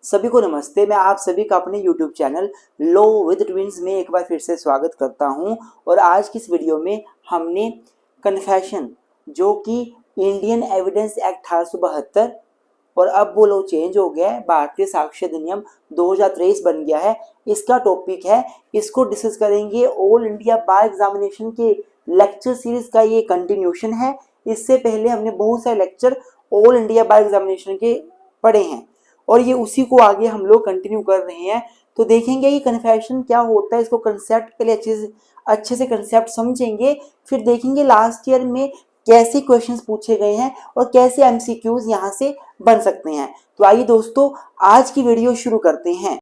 सभी को नमस्ते। मैं आप सभी का अपने YouTube channel low with twins में एक बार फिर से स्वागत करता हूं। और आज की इस वीडियो में हमने कन्फेशन, जो कि इंडियन एविडेंस एक्ट 1872 और अब वो लो चेंज हो गया है, भारतीय साक्ष्य अधिनियम 2023 बन गया है, इसका टॉपिक है। इसको डिस्कस करेंगे। ऑल इंडिया बार एग्जामिनेशन के लेक्चर सीरीज का ये कंटिन्यूशन है। इससे पहले हमने बहुत सारे लेक्चर ऑल इंडिया बार एग्जामिनेशन के पढ़े हैं और ये उसी को आगे हम लोग कंटिन्यू कर रहे हैं। तो देखेंगे कि कन्फेशन क्या होता है, इसको कंसेप्ट पहले अच्छे से कंसेप्ट समझेंगे, फिर देखेंगे लास्ट ईयर में कैसे क्वेश्चंस पूछे गए हैं और कैसे एमसीक्यूज यहाँ से बन सकते हैं। तो आइए दोस्तों, आज की वीडियो शुरू करते हैं।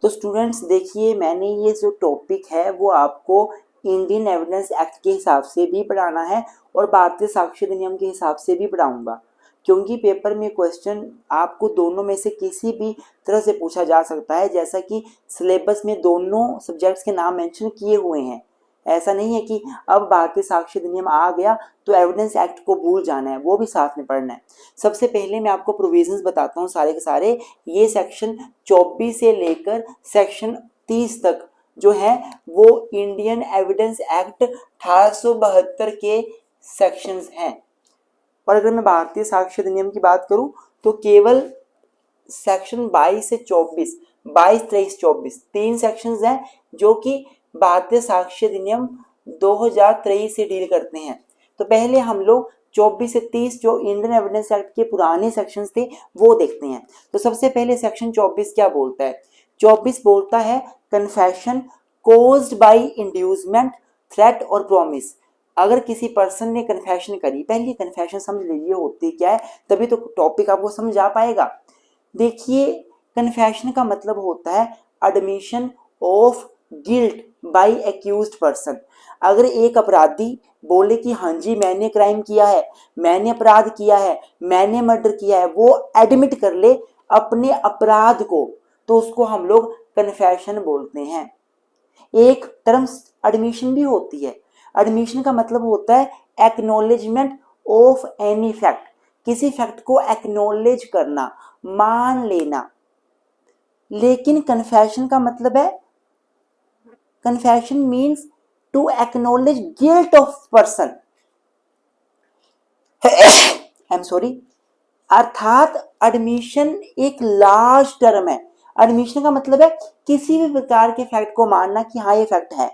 तो स्टूडेंट्स देखिए, मैंने ये जो टॉपिक है वो आपको इंडियन एविडेंस एक्ट के हिसाब से भी पढ़ाना है और भारतीय साक्ष्य अधिनियम के हिसाब से भी पढ़ाऊंगा, क्योंकि पेपर में क्वेश्चन आपको दोनों में से किसी भी तरह से पूछा जा सकता है। जैसा कि सिलेबस में दोनों सब्जेक्ट्स के नाम मेंशन किए हुए हैं। ऐसा नहीं है कि अब भारतीय साक्ष्य अधिनियम आ गया तो एविडेंस एक्ट को भूल जाना है, वो भी साथ में पढ़ना है। सबसे पहले मैं आपको प्रोविजंस बताता हूँ सारे के सारे। ये सेक्शन 24 से लेकर सेक्शन 30 तक जो है वो इंडियन एविडेंस एक्ट 1872 के सेक्शंस हैं। और अगर मैं भारतीय साक्ष्य अधिनियम की बात करूं तो केवल सेक्शन 22 से 24, 22, 23, 24 तीन सेक्शंस हैं जो कि भारतीय साक्ष्य अधिनियम 2023 से डील करते हैं। तो पहले हम लोग 24 से 30 जो इंडियन एविडेंस एक्ट के पुराने सेक्शंस थे वो देखते हैं। तो सबसे पहले सेक्शन 24 क्या बोलता है? 24 बोलता है confession caused by inducement, threat और प्रॉमिस। अगर किसी पर्सन ने कन्फेशन करी, पहले कन्फेशन समझ लीजिए होती क्या है, तभी तो टॉपिक आपको समझ आ पाएगा। देखिए, कन्फेशन का मतलब होता है admission of guilt by accused person. अगर एक अपराधी बोले कि हाँ जी मैंने क्राइम किया है, मैंने अपराध किया है, मैंने मर्डर किया है, वो एडमिट कर ले अपने अपराध को, तो उसको हम लोग कन्फेशन बोलते हैं। एक टर्म एडमिशन भी होती है। एडमिशन का मतलब होता है एक्नॉलेजमेंट ऑफ एनी फैक्ट, किसी फैक्ट को एक्नॉलेज करना, मान लेना। लेकिन कन्फेशन का मतलब है, confession means to acknowledge guilt of person. I am sorry. अर्थात एडमिशन एक लार्ज टर्म है। एडमिशन का मतलब है किसी भी प्रकार के फैक्ट को मानना कि हाँ ये फैक्ट है,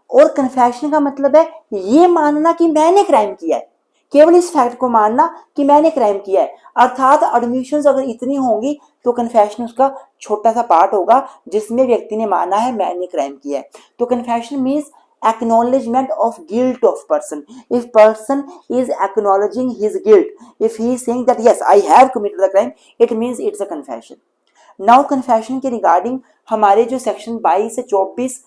और कन्फेशन का मतलब है ये मानना कि मैंने क्राइम किया है, केवल इस फैक्ट को मानना कि मैंने क्राइम किया है। अर्थात एडमिशंस अगर इतनी होंगी तो कन्फेशन उसका छोटा सा पार्ट होगा जिसमें व्यक्ति ने माना है मैंने क्राइम किया है। तो confession means acknowledgement of guilt of person. If person is acknowledging his guilt, if he is saying that yes I have committed the crime, it means it's a confession. Now confession के regarding हमारे जो section 22 से 24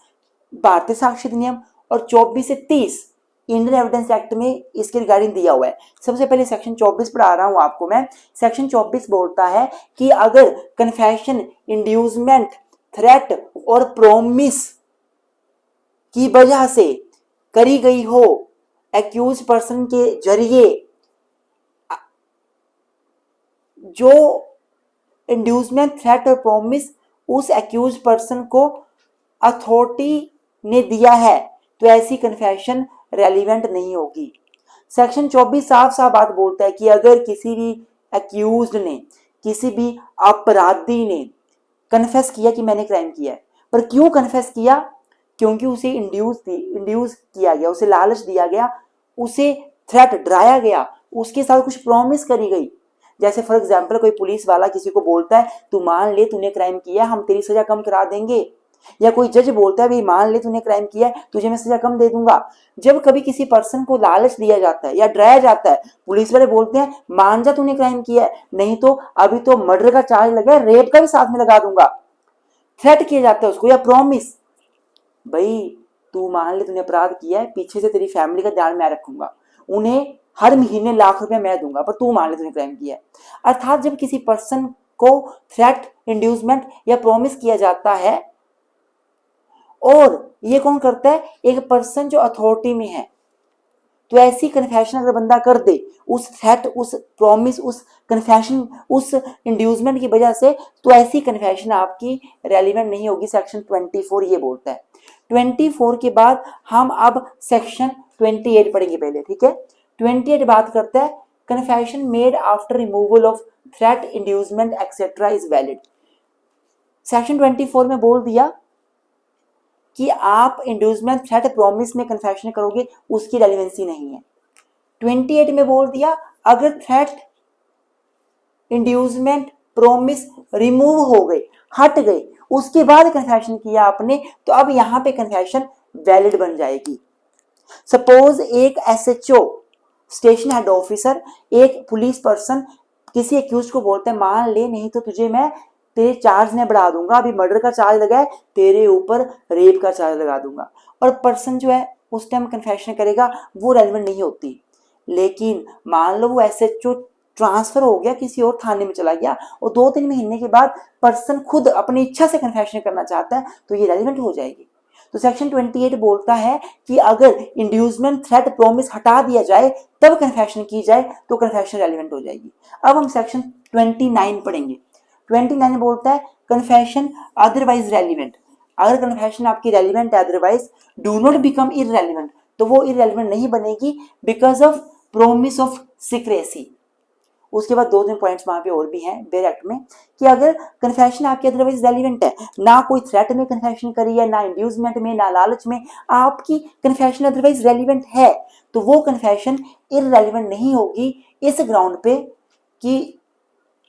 भारतीय साक्ष्य अधिनियम और 24 से 30 Indian evidence act में इसके रिगार्डिंग दिया हुआ है। सबसे पहले सेक्शन 24 पढ़ा रहा हूं आपको मैं। सेक्शन 24 बोलता है कि अगर कन्फेशन, इंड्यूसमेंट, थ्रेट और प्रोमिस की वजह से करी गई हो, एक्यूज पर्सन के जरिए, जो इंड्यूसमेंट, थ्रेट और प्रॉमिस उस एक्यूज पर्सन को अथॉरिटी ने दिया है, तो ऐसी कन्फेशन रेलिवेंट नहीं होगी। सेक्शन 24 साफ साफ बात बोलता है कि अगर किसी भी एक्यूज्ड ने, किसी भी अपराधी ने कन्फेस किया कि मैंने क्राइम किया है, पर क्यों कन्फेस किया? क्योंकि उसे इंड्यूस किया गया, उसे लालच दिया गया, उसे थ्रेट डराया गया, उसके साथ कुछ प्रॉमिस करी गई। जैसे फॉर एग्जांपल कोई पुलिस वाला किसी को बोलता है तू मान ले तूने क्राइम किया, हम तेरी सजा कम करा देंगे। या कोई जज बोलता है भाई मान ले तूने क्राइम किया है, तुझे मैं सजा कम दे दूंगा। जब कभी किसी पर्सन को लालच दिया जाता है या डराया जाता है, पुलिस वाले बोलते हैं मान जा तूने क्राइम किया है, नहीं तो अभी तो मर्डर का चार्ज लगा, रेप का भी साथ में लगा दूंगा। थ्रेट किया जाता है उसको, या प्रॉमिस, भाई तू मान ले तूने अपराध किया है, पीछे से तेरी फैमिली का ध्यान मैं रखूंगा। उन्हें हर महीने लाख रुपया मैं दूंगा पर तू मान ले तूने क्राइम किया है। अर्थात जब किसी पर्सन को थ्रेट, इंड्यूसमेंट या प्रॉमिस किया जाता है और ये कौन करता है, एक पर्सन जो अथॉरिटी में है, तो ऐसी कन्फेशन अगर बंदा कर दे उस थ्रेट, उस प्रॉमिस, उस कन्फेशन, उस इंड्यूसमेंट की वजह से, तो ऐसी कन्फेशन आपकी रेलिवेंट नहीं होगी। सेक्शन 24 ये बोलता है। 24 के बाद हम अब सेक्शन 28 पढ़ेंगे पहले, ठीक है। 28 बात करता है confession made after removal of threat, inducement etcetera is valid. Section 24 में बोल दिया कि आप इंड्यूसमेंट, थ्रेट, प्रॉमिस में कन्फेशन करोगे उसकी रेलिवेंसी नहीं है। 28 में बोल दिया अगर थ्रेट, इंड्यूसमेंट, प्रॉमिस रिमूव हो गए, हट गए, उसके बाद कन्फेशन किया आपने, तो अब यहां पे कन्फेशन वैलिड बन जाएगी। सपोज एक एसएचओ, स्टेशन हेड ऑफिसर, एक पुलिस पर्सन किसी एक्यूज को बोलते हैं मान ले नहीं तो तुझे मैं तेरे चार्ज में बढ़ा दूंगा, अभी मर्डर का चार्ज लगा है, तेरे ऊपर रेप का चार्ज लगा दूंगा, और पर्सन जो है उस टाइम कन्फेशन करेगा, वो रेलेवेंट नहीं होती। लेकिन मान लो वो एसएचओ ट्रांसफर हो गया, किसी और थाने में चला गया, और 2-3 महीने के बाद पर्सन खुद अपनी इच्छा से कन्फेशन करना चाहता है, तो ये रेलेवेंट हो जाएगी। तो सेक्शन 28 बोलता है कि अगर इंड्यूसमेंट, थ्रेट, प्रॉमिस हटा दिया जाए तब कन्फेशन की जाए तो कन्फेशन रेलेवेंट हो जाएगी। अब हम सेक्शन 29 पढ़ेंगे। 29 बोलता है कन्फेशन अदरवाइज रेलिवेंट। अगर कन्फेशन आपकी रेलिवेंट है, अदरवाइज डू नॉट बिकम इररेलिवेंट, तो वो इररेलिवेंट नहीं बनेगी because of promise of secrecy. उसके बाद 2-3 पॉइंट्स वहां पे और भी हैं बेयर एक्ट में कि अगर कन्फेशन आपकी अदरवाइज रेलिवेंट है, ना कोई थ्रेट में कन्फेशन करी है, ना इंड्यूसमेंट में, ना लालच में, आपकी कन्फेशन अदरवाइज रेलिवेंट है, तो वो कन्फेशन इररेलिवेंट नहीं होगी इस ग्राउंड पे कि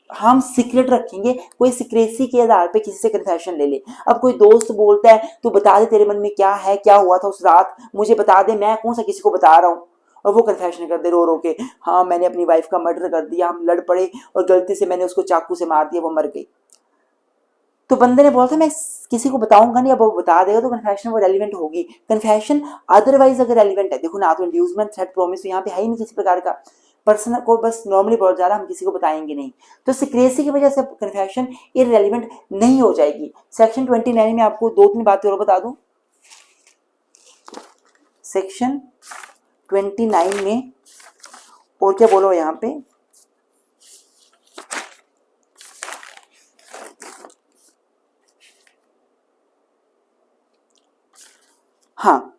हम सीक्रेट रखेंगे, कोई सीक्रेसी के आधार पे किसी से कन्फेशन ले ले। अब कोई दोस्त बोलता है तू बता दे तेरे मन में क्या है, क्या हुआ था उस रात, मुझे बता दे, मैं कौन सा किसी को बता रहा हूँ, और वो कन्फेशन कर दे रो रो के, हाँ मैंने अपनी वाइफ का मर्डर कर दिया, हम लड़ पड़े और गलती से मैंने उसको चाकू से मार दिया, वो मर गई। तो बंदे ने बोला था मैं किसी को बताऊंगा नहीं, अब वो बता देगा तो कन्फेशन वो रेलिवेंट होगी। कन्फेशन अदरवाइज अगर रेलिवेंट है, देखो ना तो इंड्यूसमेंट, थ्रेट, प्रॉमिस यहाँ पे है ही नहीं किसी प्रकार का, पर्सन को बस नॉर्मली बोल जा रहा हम किसी को बताएंगे नहीं, तो सीक्रेसी की वजह से कन्फेशन इररेलिवेंट नहीं हो जाएगी। सेक्शन 29 में आपको 2-3 बातें और बता दूं। सेक्शन 29 में और क्या बोलो यहां पे, हाँ,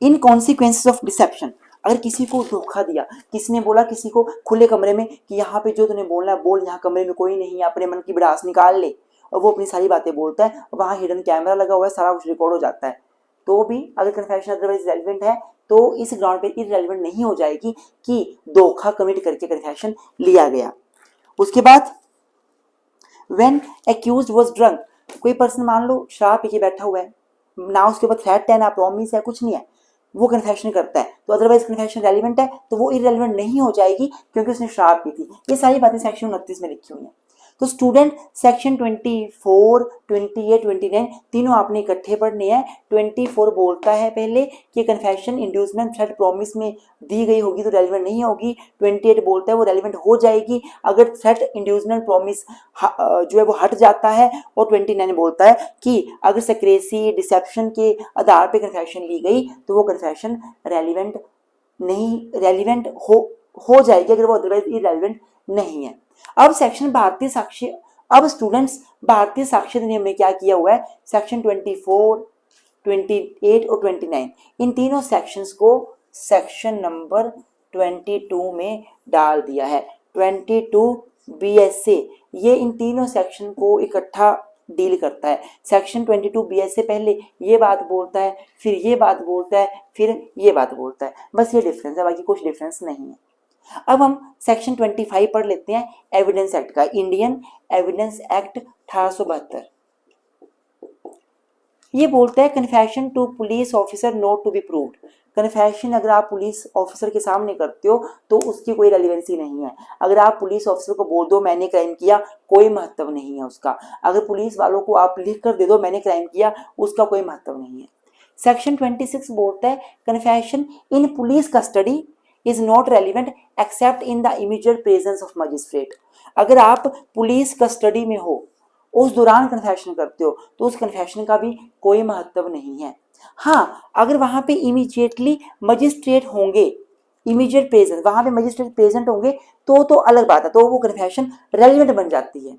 इन कॉन्सिक्वेंसेस ऑफ डिसेप्शन। अगर किसी को धोखा दिया, किसी ने बोला किसी को खुले कमरे में कि यहाँ पे जो तूने बोलना है बोल, यहाँ कमरे में कोई नहीं है, अपने मन की भड़ास निकाल ले, और वो अपनी सारी बातें बोलता है, वहाँ हिडन कैमरा लगा हुआ है, सारा कुछ रिकॉर्ड हो जाता है, तो भी अगर कन्फेशन अदरवाइज रेलिवेंट है तो इस ग्राउंड पे इररेलिवेंट नहीं हो जाएगी कि धोखा कमिट करके कन्फेशन लिया गया। उसके बाद व्हेन एक्यूज्ड वाज ड्रंक, कोई पर्सन मान लो शराब पी के बैठा हुआ है, ना उसके ऊपर थ्रेट है, ना प्रॉमिस है, कुछ नहीं है, वो कन्फेशन करता है, तो अदरवाइज कन्फेशन रेलिवेंट है, तो वो इररेलिवेंट नहीं हो जाएगी क्योंकि उसने शराब पी थी। ये सारी बातें सेक्शन 29 में लिखी हुई हैं। तो स्टूडेंट सेक्शन 24, 28, 29 तीनों आपने इकट्ठे पढ़ने हैं। 24 बोलता है पहले कि कन्फेशन इंड्यूसमेंट, थ्रेट, प्रॉमिस में दी गई होगी तो रेलिवेंट नहीं होगी। 28 बोलता है वो रेलिवेंट हो जाएगी अगर थ्रेट, इंड्यूसमेंट, प्रॉमिस जो है वो हट जाता है, और 29 बोलता है कि अगर सीक्रेसी, डिसेप्शन के आधार पर कन्फेशन ली गई तो वो कन्फेशन रेलिवेंट नहीं, रेलिवेंट हो जाएगी अगर वो अदरवाइज इररेलिवेंट नहीं है। अब सेक्शन भारतीय साक्ष्य, अब स्टूडेंट्स भारतीय साक्ष्य अधिनियम में क्या किया हुआ है, सेक्शन 24, 28 और 29 इन तीनों सेक्शंस को सेक्शन नंबर 22 में डाल दिया है। 22 BSA ये इन तीनों सेक्शन को इकट्ठा डील करता है। सेक्शन 22 BSA पहले ये बात बोलता है, फिर ये बात बोलता है, फिर ये बात बोलता है, बस ये डिफरेंस है, बाकी कुछ डिफरेंस नहीं है। अब हम सेक्शन 25 पढ़ लेते हैं एविडेंस एक्ट का, इंडियन एविडेंस एक्ट 1872। ये बोलता है confession to police officer not to be proved. Confession अगर आप पुलिस ऑफिसर के सामने करते हो तो उसकी कोई रेलिवेंसी नहीं है। अगर आप पुलिस ऑफिसर को बोल दो मैंने क्राइम किया, कोई महत्व नहीं है उसका। अगर पुलिस वालों को आप लिख कर दे दो मैंने क्राइम किया, उसका कोई महत्व नहीं है। सेक्शन 26 बोलता है confession in police custody is not relevant accept in the immediate presence of magistrate. अगर आप पुलिस कस्टडी में हो, उस दौरान कन्फेशन करते हो, तो उस कन्फेशन का भी कोई महत्व नहीं है। हाँ, अगर वहां पे इमीडिएटली मजिस्ट्रेट होंगे, इमीडिएट प्रेजेंस, वहां पे मजिस्ट्रेट प्रेजेंट होंगे तो अलग बात है, तो वो कन्फेशन रेलिवेंट बन जाती है।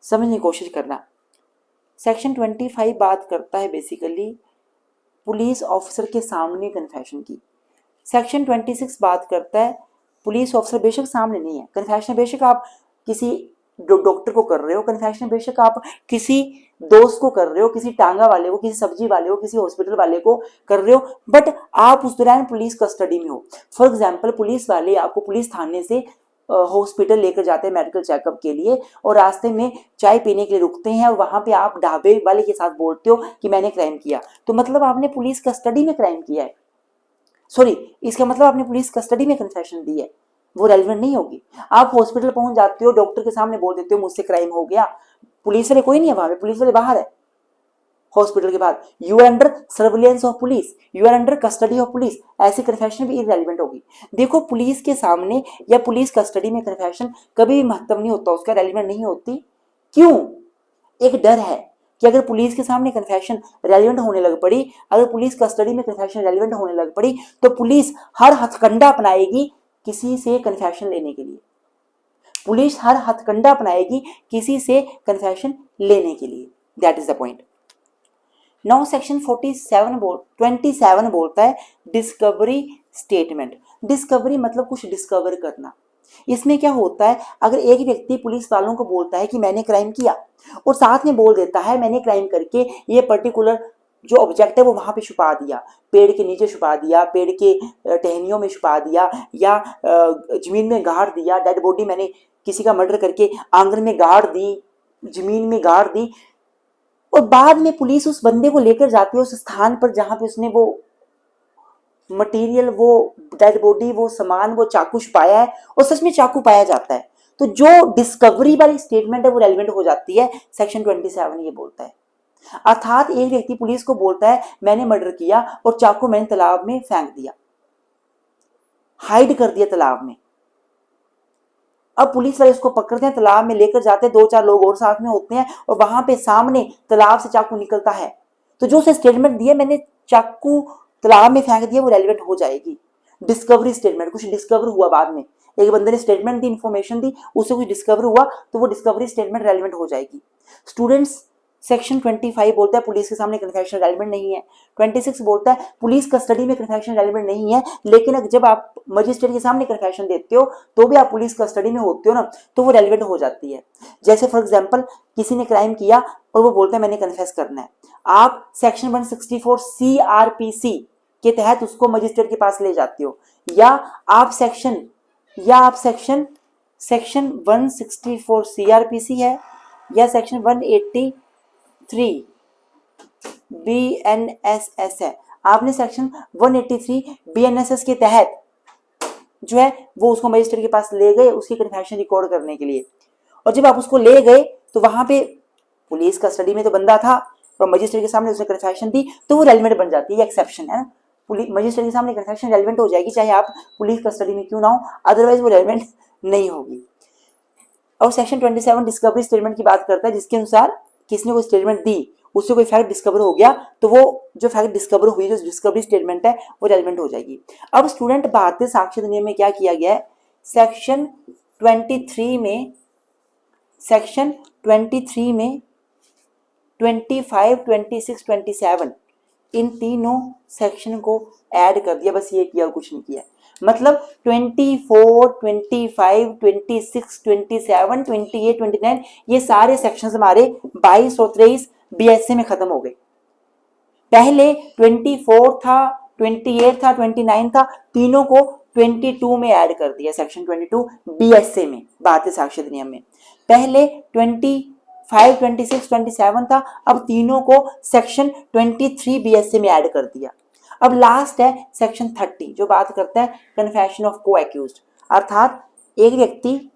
समझने की कोशिश करना। सेक्शन 25 बात करता है बेसिकली पुलिस ऑफिसर के सामने कन्फेशन की। सेक्शन 26 बात करता है पुलिस ऑफिसर बेशक सामने नहीं है, कन्फेशन बेशक आप किसी डॉक्टर को कर रहे हो, कन्फेशन बेशक आप किसी दोस्त को कर रहे हो, किसी टांगा वाले को, किसी सब्जी वाले को, किसी हॉस्पिटल वाले को कर रहे हो, बट आप उस दौरान पुलिस कस्टडी में हो। फॉर एग्जाम्पल पुलिस वाले आपको पुलिस थाने से हॉस्पिटल लेकर जाते हैं मेडिकल चेकअप के लिए, और रास्ते में चाय पीने के लिए रुकते हैं, और वहां पे आप ढाबे वाले के साथ बोलते हो कि मैंने क्राइम किया, तो मतलब आपने पुलिस कस्टडी में क्राइम किया है, सॉरी इसका मतलब आपने पुलिस कस्टडी में कन्फेशन दी है, वो रेलिवेंट नहीं होगी। आप हॉस्पिटल पहुंच जाते हो, डॉक्टर के सामने बोल देते हो मुझसे क्राइम हो गया, पुलिस वाले कोई नहीं है वहां पे, पुलिस वाले बाहर है हॉस्पिटल के बाद, you are under surveillance of police, you are under custody of police, ऐसी कन्फेशन भी इररेलेवेंट होगी। देखो पुलिस के सामने या पुलिस कस्टडी में कन्फेशन कभी भी महत्व नहीं होता, उसका रेलिवेंट नहीं होती। क्यों? एक डर है कि अगर पुलिस के सामने कन्फेशन रेलिवेंट होने लग पड़ी, अगर पुलिस कस्टडी में कन्फेशन रेलिवेंट होने लग पड़ी, तो पुलिस हर हथकंडा अपनाएगी किसी से कन्फेशन लेने के लिए, पुलिस हर हथकंडा अपनाएगी किसी से कन्फेशन लेने के लिए। That is the point. Now section 27 बोलता है डिस्कवरी स्टेटमेंट। डिस्कवरी मतलब कुछ डिस्कवर करना। इसमें क्या होता है, अगर एक व्यक्ति पुलिस वालों को बोलता है कि मैंने क्राइम किया, और साथ में बोल देता है मैंने क्राइम करके ये पर्टिकुलर जो ऑब्जेक्ट है वो वहां पे छुपा दिया, पेड़ के नीचे छुपा दिया, पेड़ के टहनियों में छुपा दिया, या जमीन में गाड़ दिया, डेड बॉडी मैंने किसी का मर्डर करके आंगन में गाड़ दी, जमीन में गाड़ दी, और बाद में पुलिस उस बंदे को लेकर जाती है उस स्थान पर जहां पे उसने वो मटेरियल, वो डेड बॉडी, वो सामान, वो चाकू छुपाया है, और सच में चाकू पाया जाता है, तो जो डिस्कवरी वाली स्टेटमेंट है वो रेलिवेंट हो जाती है। सेक्शन 27 ये बोलता है। अर्थात एक व्यक्ति पुलिस को बोलता है मैंने मर्डर किया और चाकू मैंने तालाब में फेंक दिया, हाइड कर दिया तालाब में। अब पुलिस वाले उसको पकड़ते हैं, तालाब में लेकर जाते हैं, 2-4 लोग और साथ में होते हैं, और वहां पे सामने तालाब से चाकू निकलता है, तो जो उसे स्टेटमेंट दिया मैंने चाकू तालाब में फेंक दिया, वो रेलिवेंट हो जाएगी। डिस्कवरी स्टेटमेंट, कुछ डिस्कवर हुआ बाद में, एक बंदे ने स्टेटमेंट दी, इंफॉर्मेशन दी, उससे कुछ डिस्कवर हुआ, तो वो डिस्कवरी स्टेटमेंट रेलिवेंट हो जाएगी। स्टूडेंट्स सेक्शन 25 बोलता है पुलिस के सामने कन्फेशन रेलिवेंट नहीं है। 26 बोलता है पुलिस कस्टडी में कन्फेशन रेलिवेंट नहीं है, लेकिन जब आप मजिस्ट्रेट के सामने कन्फेशन देते हो तो भी आप पुलिस कस्टडी में होते हो ना, तो वो रेलिवेंट हो जाती है। जैसे फॉर एग्जांपल किसी ने क्राइम किया और वो बोलता है मैंने कन्फेस करना है, आप सेक्शन 164 CRPC के तहत उसको मजिस्ट्रेट के पास ले जाते हो, या आप सेक्शन 164 CRPC है, या सेक्शन 183 BNSS है, आपने सेक्शन 183 BNSS के तहत जो है वो उसको मजिस्ट्रेट के पास ले गए उसकी कन्फेशन रिकॉर्ड करने के लिए, और जब आप उसको ले गए तो वहां पे पुलिस कस्टडी में तो बंदा था और मजिस्ट्रेट के सामने उसने कन्फेशन दी, तो वो रेलिवेंट बन जाती है, एक्सेप्शन है ना, मजिस्ट्रेट के सामने कन्फेशन रेलिवेंट हो जाएगी चाहे आप पुलिस कस्टडी में क्यों ना हो, अदरवाइज वो रेलिवेंट नहीं होगी। और सेक्शन 27 डिस्कवरी स्टेटमेंट की बात करता है, जिसके अनुसार किसी ने कोई स्टेटमेंट दी, उससे कोई फैक्ट डिस्कवर हो गया, तो वो जो फैक्ट डिस्कवर हुई, जो डिस्कवरी स्टेटमेंट है वो रेलिवेंट हो जाएगी। अब स्टूडेंट भारतीय साक्ष्य अधिनियम में क्या किया गया है, सेक्शन 23 में 25, 26, 27 इन तीनों सेक्शन को ऐड कर दिया, बस ये किया और कुछ नहीं किया। मतलब 24, 25, 26, 27, 28, 29 ये सारे सेक्शंस हमारे 22 और 23 BSA में खत्म हो गए। पहले 24 था, 28 था, 29 था, तीनों को 22 में ऐड कर दिया, सेक्शन 22 BSA में, भारतीय साक्ष्य अधिनियम में। पहले 25, 26, 27 था, अब तीनों को सेक्शन 23 BSA में ऐड कर दिया। अब लास्ट है सेक्शन 30 जो बात करता है कन्फेशन ऑफ को एक्यूज्ड, अर्थात एक व्यक्ति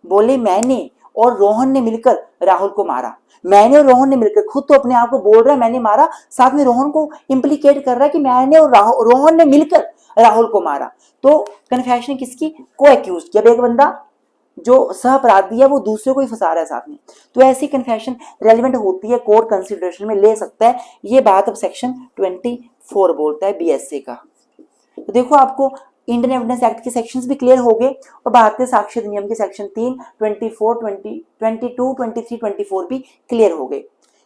बोले मैंने और रोहन ने मिलकर राहुल को मारा, मैंने और रोहन ने मिलकर, खुद तो अपने आप को बोल रहा है मैंने मारा, साथ में रोहन को इंप्लीकेट कर रहा है कि मैंने और रोहन ने मिलकर राहुल को मारा। तो कन्फेशन किसकी? को एक्यूज, जब एक बंदा जो सह अपराधी है वो दूसरे को ही फंसा रहा है साथ में, तो ऐसी कन्फेशन रेलिवेंट होती है, कोर्ट कंसिडरेशन में ले सकता है। ये बात अब सेक्शन 24 बोलता है बीएसए का। तो देखो आपको इंडियन एविडेंस एक्ट के सेक्शंस भी क्लियर हो गए और भारतीय साक्ष्य अधिनियम के सेक्शन 3, 24, 22, 23, 24 भी क्लियर हो गए।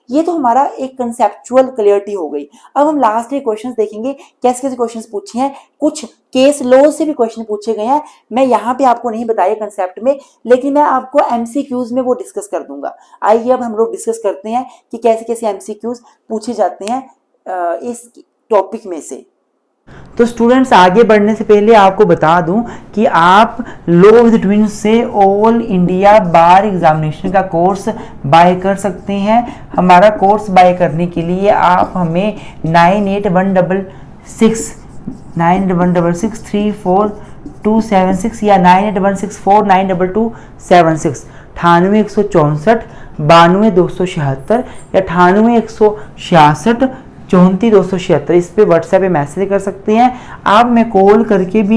ये तो हमारा एक कंसेप्चुअल क्लियरिटी हो गई। अब हम लास्ट के क्वेश्चंस देखेंगे, कैसे कैसे क्वेश्चंस पूछे हैं। कुछ केस लॉ से भी क्वेश्चन पूछे गए हैं, मैं यहाँ पे आपको नहीं बताया कंसेप्ट में, लेकिन मैं आपको एमसीक्यूज में वो डिस्कस कर दूंगा। आइए अब हम लोग डिस्कस करते हैं कि कैसे कैसे एमसीक्यूज पूछे जाते हैं इस टॉपिक में से। तो स्टूडेंट्स, आगे बढ़ने से पहले आपको बता दूं कि आप लॉ ऑफ द ट्विन्स से ऑल इंडिया बार एग्जामिनेशन का कोर्स बाय कर सकते हैं। हमारा कोर्स बाय करने के लिए आप हमें 9816343276 या 9816492276 98 164 92 276 या 98 166 34 276 इस पे व्हाट्सएप पे मैसेज कर सकते हैं आप। मैं कॉल करके भी